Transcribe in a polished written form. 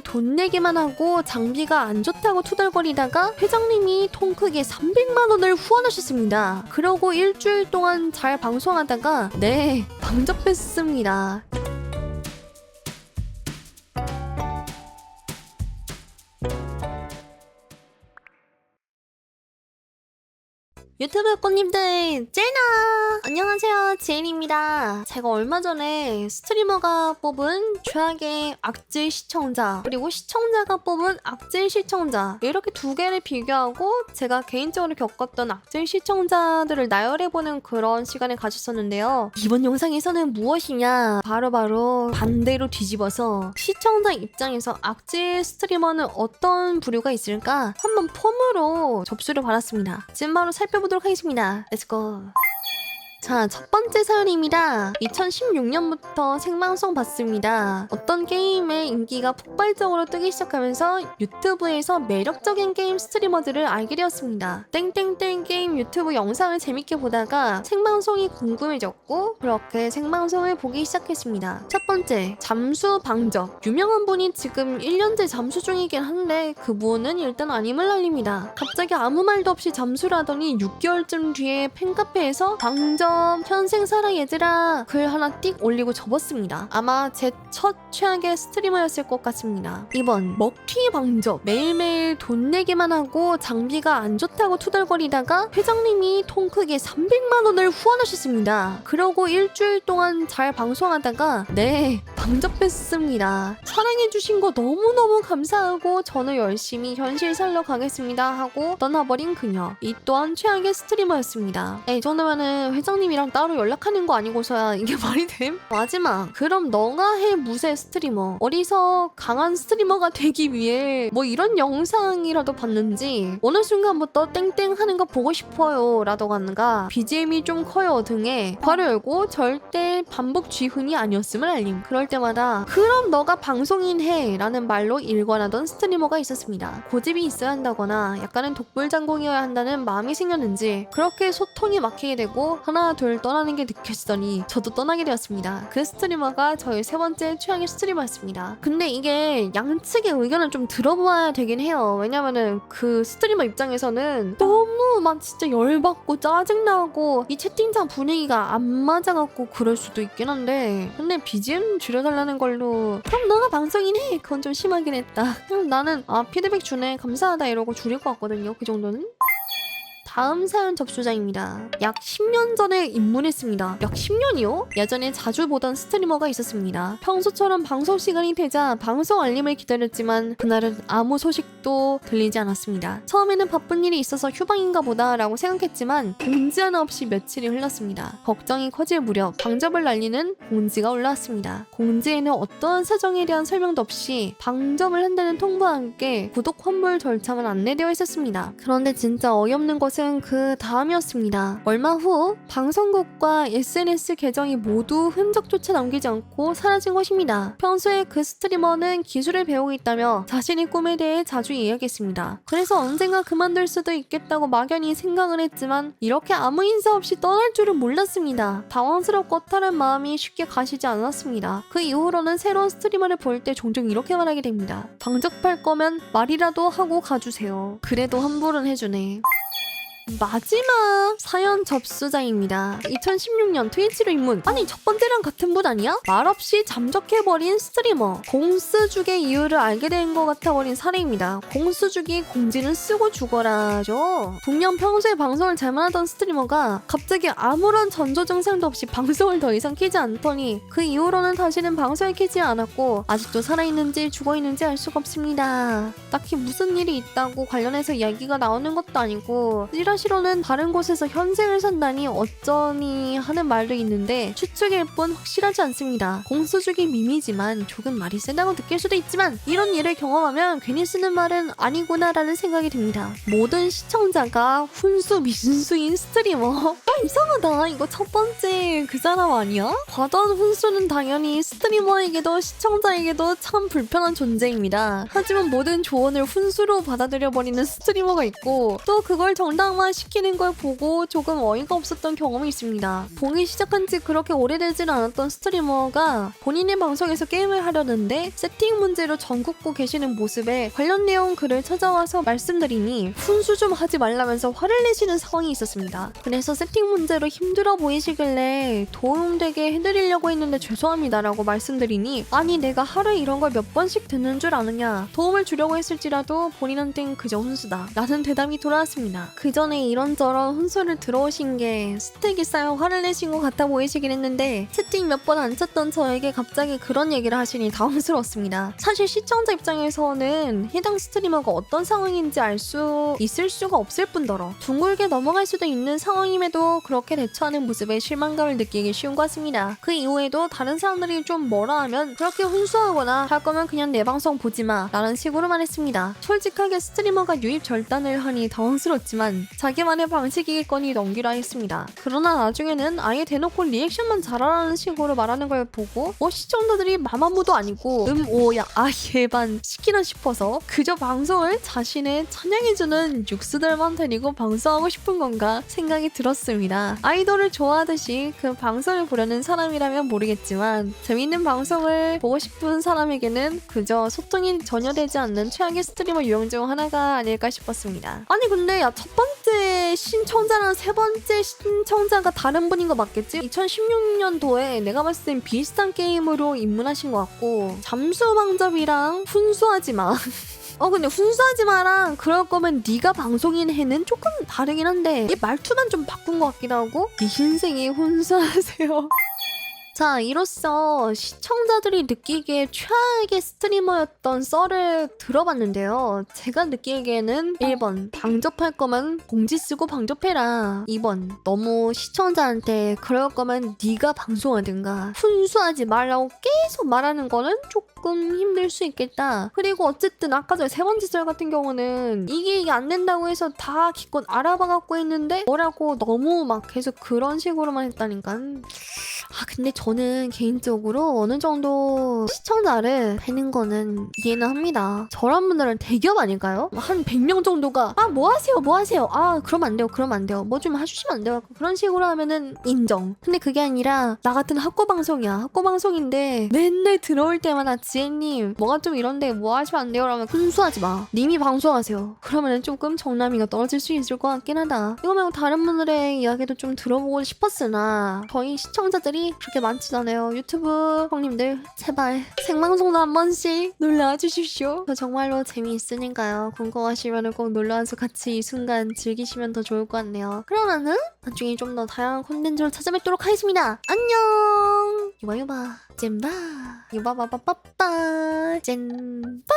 돈 내기만 하고 장비가 안 좋다고 투덜거리다가 회장님이 통 크게 300만 원을 후원하셨습니다. 그러고 일주일 동안 잘 방송하다가 네, 방접했습니다. 유튜브 꽃님들 젤나! 안녕하세요, 지엔입니다. 제가 얼마 전에 스트리머가 뽑은 최악의 악질 시청자 그리고 시청자가 뽑은 악질 시청자 이렇게 두 개를 비교하고 제가 개인적으로 겪었던 악질 시청자들을 나열해보는 그런 시간을 가졌었는데요. 이번 영상에서는 무엇이냐? 바로 반대로 뒤집어서 시청자 입장에서 악질 스트리머는 어떤 부류가 있을까? 한번 폼으로 접수를 받았습니다. 지금 바로 살펴보도록 하겠습니다. 렛츠고! 자, 첫 번째 사연입니다. 2016년부터 생방송 봤습니다. 어떤 게임의 인기가 폭발적으로 뜨기 시작하면서 유튜브에서 매력적인 게임 스트리머들을 알게 되었습니다. 땡땡땡 게임 유튜브 영상을 재밌게 보다가 생방송이 궁금해졌고 그렇게 생방송을 보기 시작했습니다. 첫 번째, 잠수 방접. 유명한 분이 지금 1년째 잠수 중이긴 한데 그분은 일단 아님을 알립니다. 갑자기 아무 말도 없이 잠수를 하더니 6개월쯤 뒤에 팬카페에서 방접 현생 살아 얘들아 글 하나 띡 올리고 접었습니다. 아마 제 첫 최악의 스트리머였을 것 같습니다. 2번, 먹튀 방접. 매일매일 돈 내기만 하고 장비가 안 좋다고 투덜거리다가 회장님이 통 크게 300만 원을 후원하셨습니다. 그러고 일주일 동안 잘 방송하다가 네, 방접했습니다. 사랑해주신 거 너무너무 감사하고 저는 열심히 현실 살러 가겠습니다 하고 떠나버린 그녀. 이 또한 최악의 스트리머였습니다. 이 정도면은 회장님이랑 따로 연락하는 거 아니고서야 이게 말이 됨? 마지막, 그럼 너가 해 무쇠 스트리머. 어디서 강한 스트리머가 되기 위해 뭐 이런 영상이라도 봤는지 어느 순간부터 땡땡 하는 거 보고 싶어요 라던가 BGM이 좀 커요 등에 괄호 열고 절대 반복 쥐훈이 아니었음을 알림. 그럴 때마다 그럼 너가 방송인 해 라는 말로 일관하던 스트리머가 있었습니다. 고집이 있어야 한다거나 약간은 독불장공이어야 한다는 마음이 생겼는지 그렇게 소통이 막히게 되고 하나 둘 떠나는 게 느껴지더니 저도 떠나게 되었습니다. 그 스트리머가 저의 세 번째 최악의 스트리머였습니다. 근데 이게 양측의 의견을 좀 들어봐야 되긴 해요. 왜냐면은 그 스트리머 입장에서는 너무 막 진짜 열받고 짜증나고 이 채팅창 분위기가 안 맞아갖고 그럴 수도 있긴 한데 근데 BGM 줄여달라는 걸로 그럼 너가 방송인 해! 그건 좀 심하긴 했다. 그럼 나는 피드백 주네 감사하다 이러고 줄일 것 같거든요. 그 정도는. 다음 사연 접수자입니다. 약 10년 전에 입문했습니다. 약 10년이요? 예전에 자주 보던 스트리머가 있었습니다. 평소처럼 방송 시간이 되자 방송 알림을 기다렸지만 그날은 아무 소식도 들리지 않았습니다. 처음에는 바쁜 일이 있어서 휴방인가 보다 라고 생각했지만 공지 하나 없이 며칠이 흘렀습니다. 걱정이 커질 무렵 방접을 날리는 공지가 올라왔습니다. 공지에는 어떠한 사정에 대한 설명도 없이 방접을 한다는 통보와 함께 구독 환불 절차만 안내되어 있었습니다. 그런데 진짜 어이없는 것은 그 다음이었습니다. 얼마 후 방송국과 SNS 계정이 모두 흔적조차 남기지 않고 사라진 것입니다. 평소에 그 스트리머는 기술을 배우고 있다며 자신의 꿈에 대해 자주 이야기했습니다. 그래서 언젠가 그만둘 수도 있겠다고 막연히 생각을 했지만 이렇게 아무 인사 없이 떠날 줄은 몰랐습니다. 당황스럽고 허탈한 마음이 쉽게 가시지 않았습니다. 그 이후로는 새로운 스트리머를 볼 때 종종 이렇게 말하게 됩니다. 방접할 거면 말이라도 하고 가주세요. 그래도 환불은 해주네. 마지막 사연 접수자입니다. 2016년 트위치로 입문. 아니 첫 번째랑 같은 분 아니야? 말없이 잠적해버린 스트리머. 공수주의 이유를 알게 된 것 같아버린 사례입니다. 공수주기 공지는 쓰고 죽어라죠. 분명 평소에 방송을 잘만 하던 스트리머가 갑자기 아무런 전조 증상도 없이 방송을 더 이상 키지 않더니 그 이후로는 다시는 방송을 키지 않았고 아직도 살아있는지 죽어있는지 알 수가 없습니다. 딱히 무슨 일이 있다고 관련해서 이야기가 나오는 것도 아니고 실화시로는 다른 곳에서 현생을 산다니 어쩌니 하는 말도 있는데 추측일 뿐 확실하지 않습니다. 공수주기 밈이지만 조금 말이 세다고 느낄 수도 있지만 이런 일을 경험하면 괜히 쓰는 말은 아니구나 라는 생각이 듭니다. 모든 시청자가 훈수 민수인 스트리머. 이상하다. 이거 첫 번째 그 사람 아니야? 과도한 훈수는 당연히 스트리머에게도 시청자에게도 참 불편한 존재입니다. 하지만 모든 조언을 훈수로 받아들여버리는 스트리머가 있고 또 그걸 정당화 시키는 걸 보고 조금 어이가 없었던 경험이 있습니다. 보기 시작한 지 그렇게 오래되진 않았던 스트리머가 본인의 방송에서 게임을 하려는데 세팅 문제로 전 굽고 계시는 모습에 관련 내용 글을 찾아와서 말씀드리니 훈수 좀 하지 말라면서 화를 내시는 상황이 있었습니다. 그래서 세팅 문제로 힘들어 보이시길래 도움되게 해드리려고 했는데 죄송합니다라고 말씀드리니 아니 내가 하루에 이런 걸 몇 번씩 듣는 줄 아느냐, 도움을 주려고 했을지라도 본인한텐 그저 훈수다 라는 대답이 돌아왔습니다. 그 전에 이런저런 훈수를 들어오신 게 스택이 쌓여 화를 내신 것 같아 보이시긴 했는데 채팅 몇 번 안 쳤던 저에게 갑자기 그런 얘기를 하시니 당황스러웠습니다. 사실 시청자 입장에서는 해당 스트리머가 어떤 상황인지 알 수 있을 수가 없을 뿐더러 둥글게 넘어갈 수도 있는 상황임에도 그렇게 대처하는 모습에 실망감을 느끼기 쉬운 것 같습니다. 그 이후에도 다른 사람들이 좀 뭐라 하면 그렇게 훈수하거나 할 거면 그냥 내 방송 보지마 라는 식으로만 했습니다. 솔직하게 스트리머가 유입 절단을 하니 당황스럽지만 자기만의 방식이겠거니 넘기라 했습니다. 그러나 나중에는 아예 대놓고 리액션만 잘하라는 식으로 말하는 걸 보고 시청자들이 마마무도 아니고 오야 예반 시키나 싶어서 그저 방송을 자신의 찬양해주는 육수들만 데리고 방송하고 싶은 건가 생각이 들었습니다. 아이돌을 좋아하듯이 그 방송을 보려는 사람이라면 모르겠지만 재밌는 방송을 보고 싶은 사람에게는 그저 소통이 전혀 되지 않는 최악의 스트리머 유형 중 하나가 아닐까 싶었습니다. 아니 근데 첫 번째 신청자랑 세 번째 신청자가 다른 분인 거 맞겠지? 2016년도에 내가 봤을 땐 비슷한 게임으로 입문하신 것 같고 잠수방접이랑 훈수하지 마 근데 훈수하지 마랑 그럴 거면 네가 방송인 해는 조금 다르긴 한데 이 말투만 좀 바꾼 것 같기도 하고 네 인생이 훈수하세요. 자, 이로써 시청자들이 느끼기에 최악의 스트리머였던 썰을 들어봤는데요. 제가 느끼기에는 1번 방접할 거면 공지 쓰고 방접해라. 2번 너무 시청자한테 그럴 거면 네가 방송하든가 훈수하지 말라고 계속 말하는 거는 조금 힘들 수 있겠다. 그리고 어쨌든 아까 전에 세 번째 썰 같은 경우는 이게 안 된다고 해서 다 기껏 알아봐갖고 했는데 뭐라고 너무 막 계속 그런 식으로만 했다니까. 근데 저는 개인적으로 어느 정도 시청자를 패는 거는 이해는 합니다. 저런 분들은 대기업 아닐까요? 한 100명 정도가 뭐 하세요? 그러면 안 돼요. 뭐 좀 해주시면 안 돼요? 그런 식으로 하면은 인정. 근데 그게 아니라 나 같은 학고방송인데 맨날 들어올 때마다 지혜님 뭐가 좀 이런데 뭐 하시면 안 돼요? 라면 훈수하지 마. 님이 방송하세요. 그러면은 조금 정남이가 떨어질 수 있을 것 같긴 하다. 이거 말고 다른 분들의 이야기도 좀 들어보고 싶었으나 저희 시청자들이 그렇게 많지도 않아요. 유튜브 형님들 제발 생방송도 한 번씩 놀러와 주십시오. 저 정말로 재미있으니까요. 궁금하시면 꼭 놀러와서 같이 이 순간 즐기시면 더 좋을 것 같네요. 그러면은 나중에 좀 더 다양한 콘텐츠로 찾아뵙도록 하겠습니다. 안녕. 유바 잼바 유바바바빠빠 잼바.